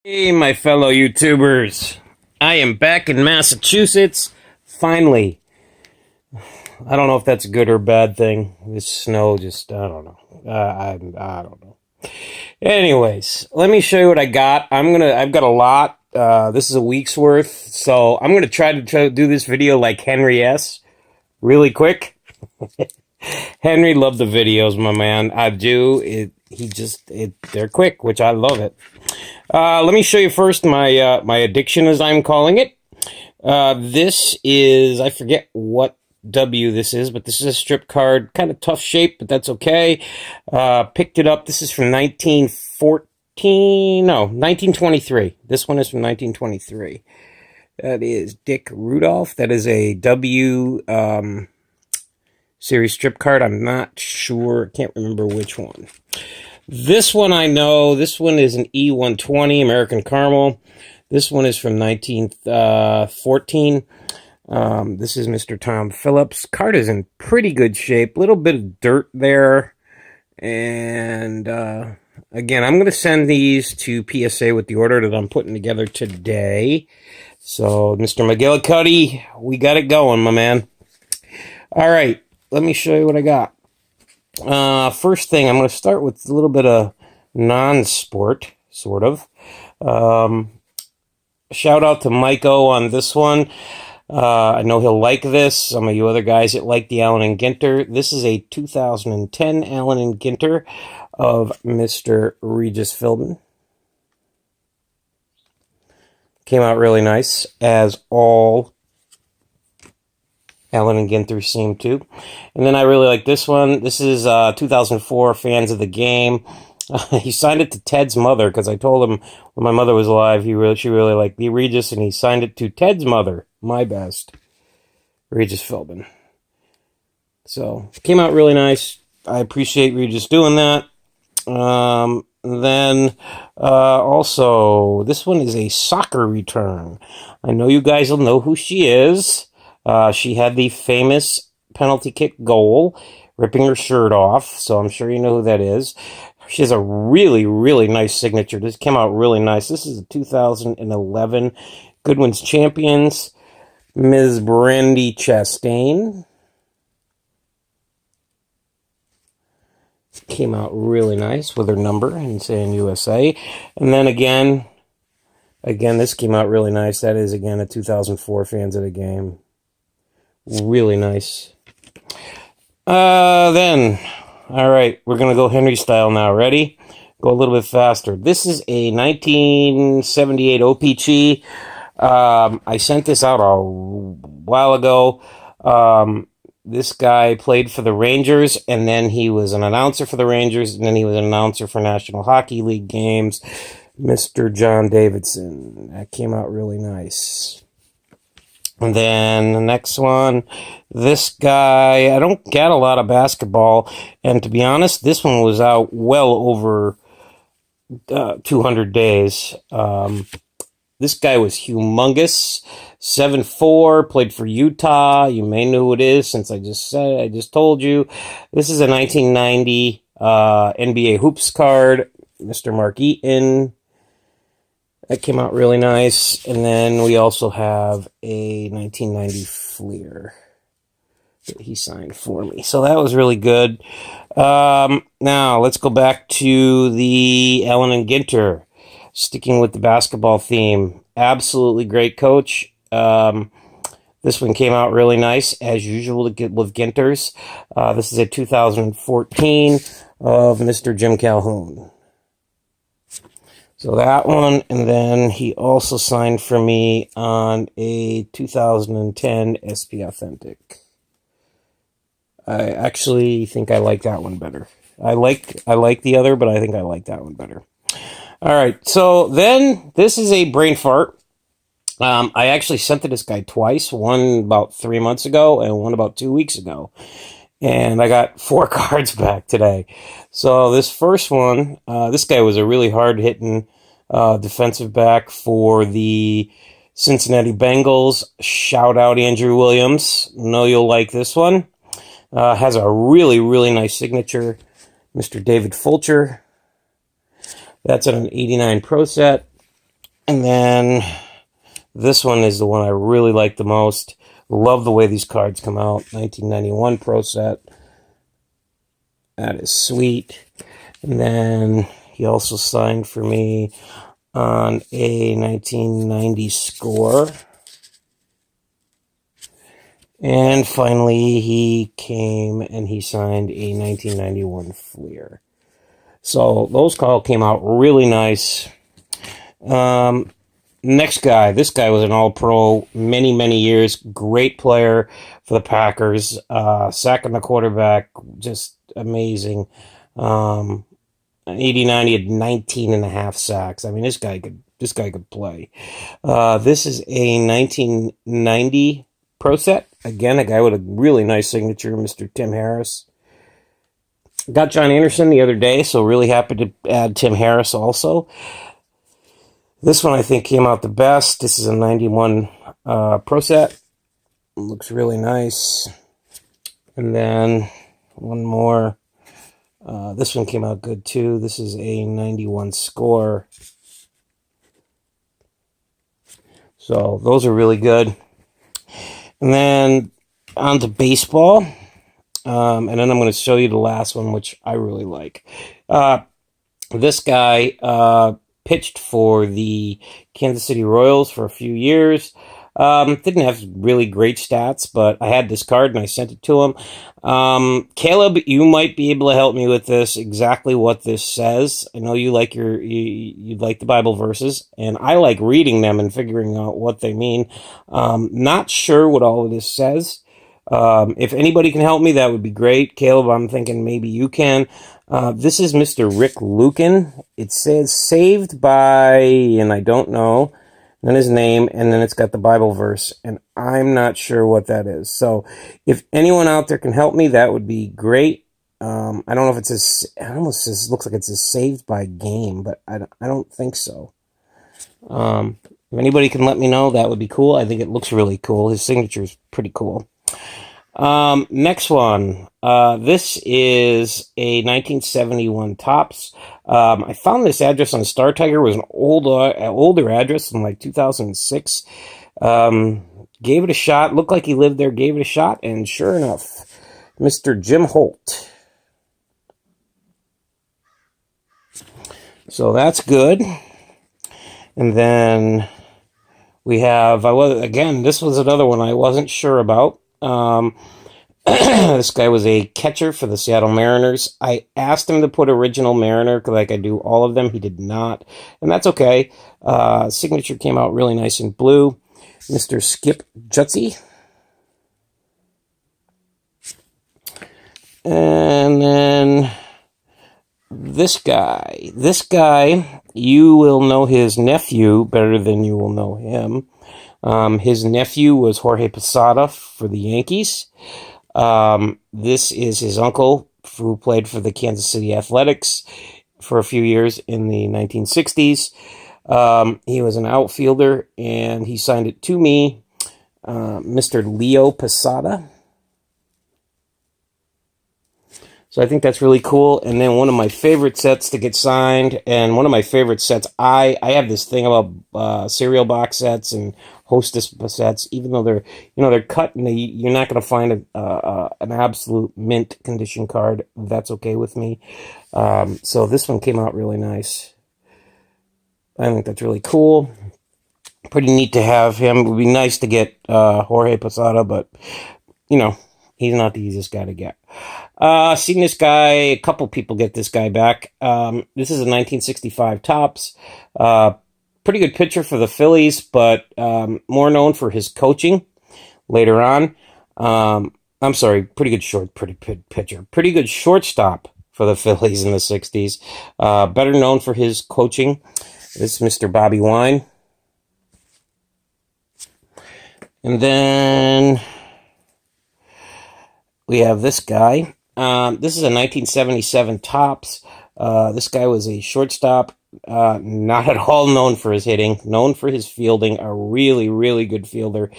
Hey, my fellow YouTubers. I am back in Massachusetts. Finally. I don't know if that's a good or bad thing. This snow just, I don't know. I don't know. Anyways, let me show you what I got. I've got a lot. This is a week's worth. So I'm going to try to do this video like Henry S. Really quick. Henry loved the videos, my man. I do. They're quick, which I love it. Let me show you first my addiction, as I'm calling it. This is, I forget what W this is, but this is a strip card. Kind of tough shape, but that's okay. Picked it up. This is from 1923. This one is from 1923. That is Dick Rudolph. That is a W series strip card. I'm not sure. Can't remember which one. This one I know. This one is an E120 American Caramel. This one is from 1914. This is Mr. Tom Phillips. Card is in pretty good shape. Little bit of dirt there. And again, I'm going to send these to PSA with the order that I'm putting together today. So, Mr. McGillicuddy, we got it going, my man. All right, let me show you what I got. First thing, I'm going to start with a little bit of non-sport, sort of. Shout out to Mike O on this one. I know he'll like this. Some of you other guys that like the Allen & Ginter. This is a 2010 Allen & Ginter of Mr. Regis Philbin. Came out really nice, as all Allen & Ginter seem to. And then I really like this one. This is 2004 Fans of the Game. He signed it to Ted's mother, because I told him when my mother was alive, she really liked the Regis, and he signed it to Ted's mother, my best, Regis Philbin. So, it came out really nice. I appreciate Regis doing that. Also, this one is a soccer return. I know you guys will know who she is. She had the famous penalty kick goal, ripping her shirt off, so I'm sure you know who that is. She has a really, really nice signature. This came out really nice. This is a 2011 Goodwin's Champions, Ms. Brandy Chastain. Came out really nice with her number and saying USA. And then again, this came out really nice. That is, again, a 2004 Fans of the Game. Really nice. All right, we're going to go Henry style now. Ready? Go a little bit faster. This is a 1978 OPC. I sent this out a while ago. This guy played for the Rangers, and then he was an announcer for the Rangers, and then he was an announcer for National Hockey League games. Mr. John Davidson. That came out really nice. And then the next one, this guy, I don't get a lot of basketball, and to be honest, this one was out well over 200 days. This guy was humongous, 7'4", played for Utah. You may know who it is since I just told you. This is a 1990 NBA Hoops card, Mr. Mark Eaton. That came out really nice. And then we also have a 1990 Fleer that he signed for me. So that was really good. Now, let's go back to the Allen & Ginter. Sticking with the basketball theme. Absolutely great coach. This one came out really nice, as usual with Ginters. This is a 2014 of Mr. Jim Calhoun. So that one, and then he also signed for me on a 2010 SP Authentic. I actually think I like that one better. I like the other, but I think I like that one better. All right, so then this is a brain fart. I actually sent to this guy twice, one about 3 months ago and one about 2 weeks ago. And I got 4 cards back today. So this first one, this guy was a really hard-hitting defensive back for the Cincinnati Bengals. Shout out Andrew Williams. Know you'll like this one. Has a really, really nice signature. Mr. David Fulcher. That's an 89 Pro set. And then this one is the one I really like the most. Love the way these cards come out. 1991 Pro Set. That is sweet. And then he also signed for me on a 1990 score. And finally, he came and he signed a 1991 Fleer. So those all came out really nice. Next guy. This guy was an All-Pro many, many years. Great player for the Packers. Sacking the quarterback. Just amazing. 89, he had 19 and a half sacks. I mean, this guy could play. This is a 1990 Pro Set. Again, a guy with a really nice signature, Mr. Tim Harris. Got John Anderson the other day, so really happy to add Tim Harris also. This one I think came out the best. This is a 91 Pro Set. Looks really nice. And then one more. This one came out good too. This is a 91 score. So those are really good. And then on to baseball. And then I'm going to show you the last one, which I really like. This guy pitched for the Kansas City Royals for a few years. Didn't have really great stats, but I had this card and I sent it to him. Caleb, you might be able to help me with this, exactly what this says. I know you like you like the Bible verses, and I like reading them and figuring out what they mean. Not sure what all of this says. If anybody can help me, that would be great. Caleb, I'm thinking maybe you can. This is Mr. Rick Lucan. It says saved by, and I don't know, then his name, and then it's got the Bible verse, and I'm not sure what that is. So if anyone out there can help me, that would be great. I don't know if it says, it almost says, looks like it says saved by game, but I don't think so. If anybody can let me know, that would be cool. I think it looks really cool. His signature is pretty cool. Next one. This is a 1971 Topps. I found this address on Star Tiger. It was an older address from like 2006. Gave it a shot. Looked like he lived there. Gave it a shot. And sure enough, Mr. Jim Holt. So that's good. And then we have, this was another one I wasn't sure about. This guy was a catcher for the Seattle Mariners. I asked him to put original Mariner, like I do all of them. He did not, and that's okay. Signature came out really nice in blue. Mr. Skip Jutzy. And then this guy, you will know his nephew better than you will know him. His nephew was Jorge Posada for the Yankees. This is his uncle, who played for the Kansas City Athletics for a few years in the 1960s. He was an outfielder, and he signed it to me, Mr. Leo Posada. So I think that's really cool. And then one of my favorite sets to get signed, and one of my favorite sets, I have this thing about cereal box sets and Hostess sets, even though they're cut and you're not going to find an absolute mint condition card. That's okay with me. So this one came out really nice. I think that's really cool. Pretty neat to have him. It would be nice to get Jorge Posada, but he's not the easiest guy to get. Seen this guy, a couple people get this guy back. This is a 1965 Topps. Pretty good pitcher for the Phillies, but more known for his coaching later on. I'm sorry, pretty good pitcher. Pretty good shortstop for the Phillies in the 60s. Better known for his coaching. This is Mr. Bobby Wine. And then we have this guy. This is a 1977 Topps. This guy was a shortstop, not at all known for his hitting, known for his fielding, a really, really good fielder,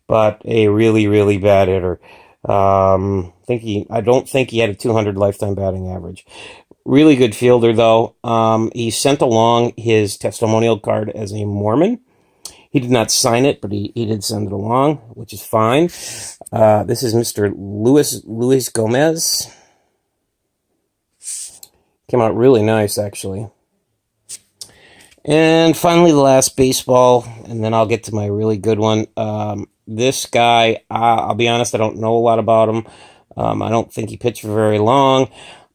but a really, really bad hitter. I don't think he had a 200 lifetime batting average. Really good fielder, though. He sent along his testimonial card as a Mormon. He did not sign it, but he did send it along, which is fine. This is Mr. Luis Gomez. Came out really nice, actually. And finally, the last baseball, and then I'll get to my really good one. This guy, I'll be honest, I don't know a lot about him. I don't think he pitched for very long,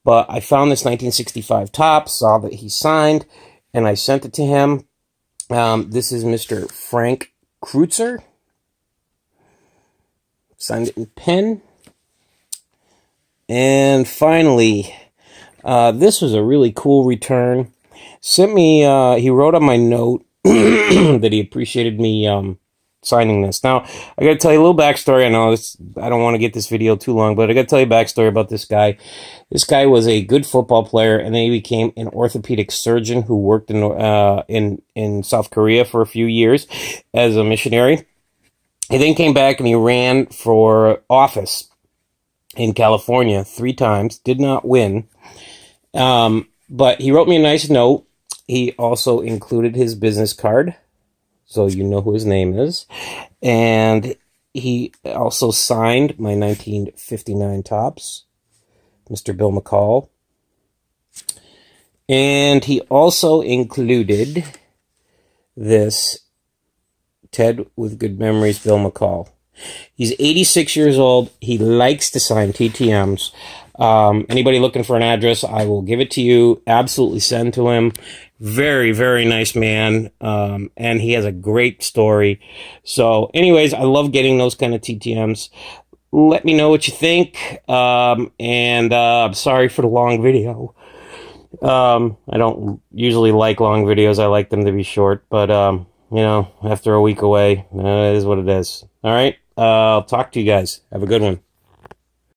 but I found this 1965 top, saw that he signed, and I sent it to him. This is Mr. Frank Kreutzer. Signed it in pen. And finally, this was a really cool return. Sent me, he wrote on my note that he appreciated me signing this. Now, I got to tell you a little backstory. I know this, I don't want to get this video too long, but I got to tell you a backstory about this guy. This guy was a good football player, and then he became an orthopedic surgeon who worked in South Korea for a few years as a missionary. He then came back and he ran for office in California 3 times, did not win. But he wrote me a nice note. He also included his business card, so you know who his name is. And he also signed my 1959 tops, Mr. Bill McCall. And he also included this Ted with Good Memories, Bill McCall. He's 86 years old. He likes to sign TTMs. Anybody looking for an address, I will give it to you. Absolutely send to him. Very, very nice man. And he has a great story. So anyways, I love getting those kind of TTMs. Let me know what you think. I'm sorry for the long video. I don't usually like long videos. I like them to be short, but, you know, after a week away, it is what it is. All right. I'll talk to you guys. Have a good one.